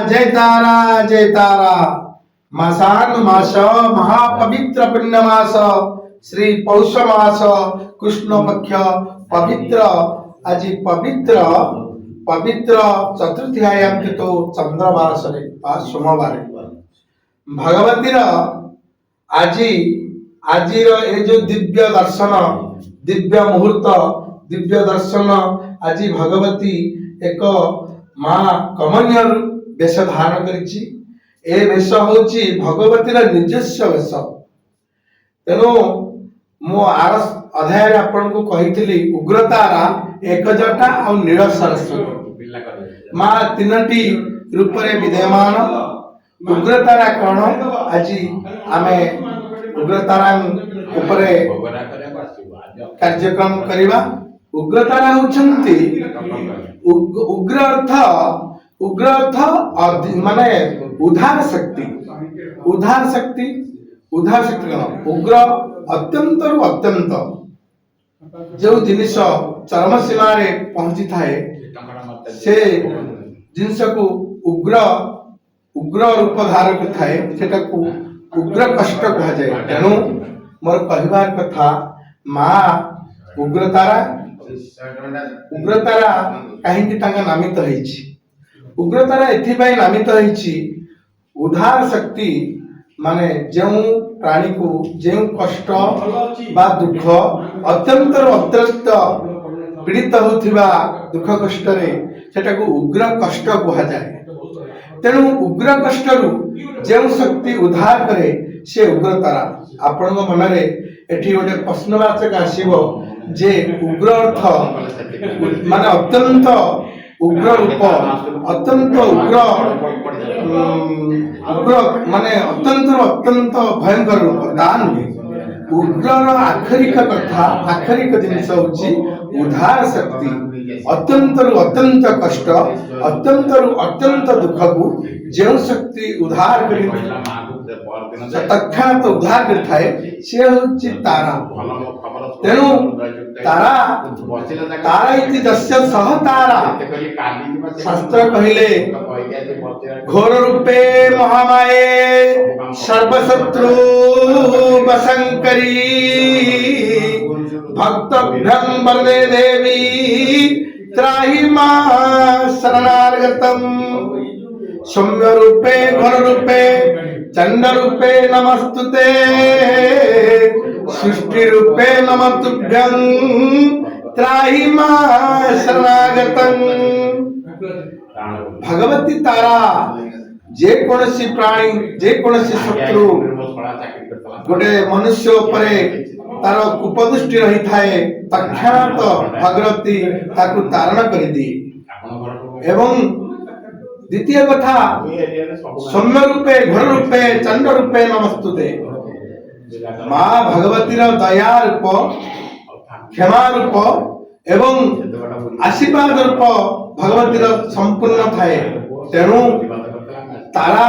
जय तारा जय तारा। मासान मास महापवित्र पुण्य मास श्री पौष मास कृष्ण पक्ष पवित्र आज पवित्र पवित्र चतुर्थीयाम तो चंद्रवार सोमवार भगवतीर आज आज जो दिव्य दर्शन दिव्य मुहूर्त दिव्य दर्शन आज भगवती एक माँ कमन्य वेश धारण करिछि। ए वेश होछि भगवतीर निजस्व वेश। तेणु मु आर अध्याय आपण को कहितली उग्रतारा एक जटा और नील सरस्वती माँ तीनटी रूप रे विद्यमान। उग्रतारा कौन आज आमे उग्रतारा उपरे कार्यक्रम करिबा। उग्रतारा होछंती उग्र अर्थ माने उधार शक्ति उधार शक्ति कौन उग्र अत्यंत अत्यंत जो जिनिस चरम सीमा रे पहुंची थाए से जिनिस को उग्र उग्र रूप धारण करथाए सेटा को उग्र कष्ट कहा जाए। तेणु मोर कहबार कथा माँ उग्रतारा उग्रतारा कहीं नामित होइछि। उग्रतारा एथिपाई नामित होइछि उधार शक्ति माने जो प्राणी को जो कष्ट बा दुख अत्यंत अत्यंत पीड़ित होथिबा दुख कष्ट रे सेटा को उग्र कष्ट कहा जाए। तेणु उग्र कष्ट रु जो शक्ति उद्धार करे से उग्रतारा। आपण मन रे एठी गोटे प्रश्नवाचक आसीबो जे उग्र अर्थ माने अत्यंत उग्र रूप अत्यंत उग्र उग्र माने अत्यंत अत्यंत भयंकर रूप दान उग्रर आखरिक कथा आखरिक जिनिस होची उद्धार शक्ति। अत्यंत अत्यंत कष्ट अत्यंत अत्यंत दुख को जो शक्ति उद्धार करी तत्क्षणात उद्धार करथाए से होची तारा। तेणु तारा तारा इति दस्य सह तारा शास्त्र कहिले घोर रूपे महामाये सर्वशत्रु वशंकरी भक्तभ्यं वरदे देवी त्राहि मां शरणागतम। सौम्य रूपे घोर रूपे चंड रूपे नमस्तुते सृष्टि रूपे नमस्तुभ्यं त्राहि मां शरणागतम। भगवती तारा जे कोनसी प्राणी जे कोनसी शत्रु गोटे मनुष्य उपरे तार कुपदृष्टि रही थाए तक्षणात भगवती ताकु तारण कर दिए। एवं द्वितीय कथा सौम्य रूपे घोर रूपे चंड रूपे नमस्तुते माँ भगवतीर दया रूप क्षमा रूप एवं आशीर्वाद रूप भगवतीर संपूर्ण थाए। तेणु तारा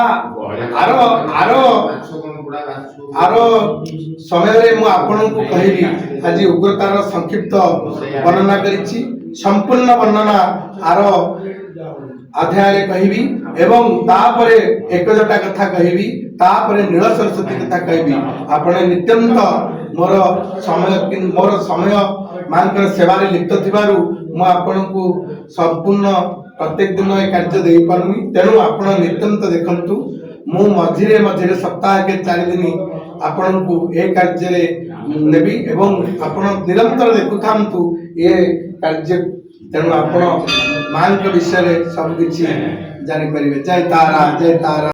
आरो आरो आरो समय रे मु आपन को कहबी आज उग्रतार संक्षिप्त वर्णना करिछि। संपूर्ण वर्णना आरो अध्याय कहबी एवं तापरे एक जटा कथा कहबी तापरे नील सरस्वती कथा कहबी। आपण नित्यंत मोर समय मानकर सेवा रे लिप्त थिबारु मु आपण को संपूर्ण प्रत्येक दिन ए कार्य दे पारुनी। तेणु आपण नित्यंत देखंतु मु मझिरे मझिरे सप्ताह के 4 दिन आपण को ए कार्य रे नेबी एवं आपण निरंतर देखुथांतु ए कार्य। तेणु आपण मान के विषय सब किछि जानि परिबे। जय तारा जय तारा।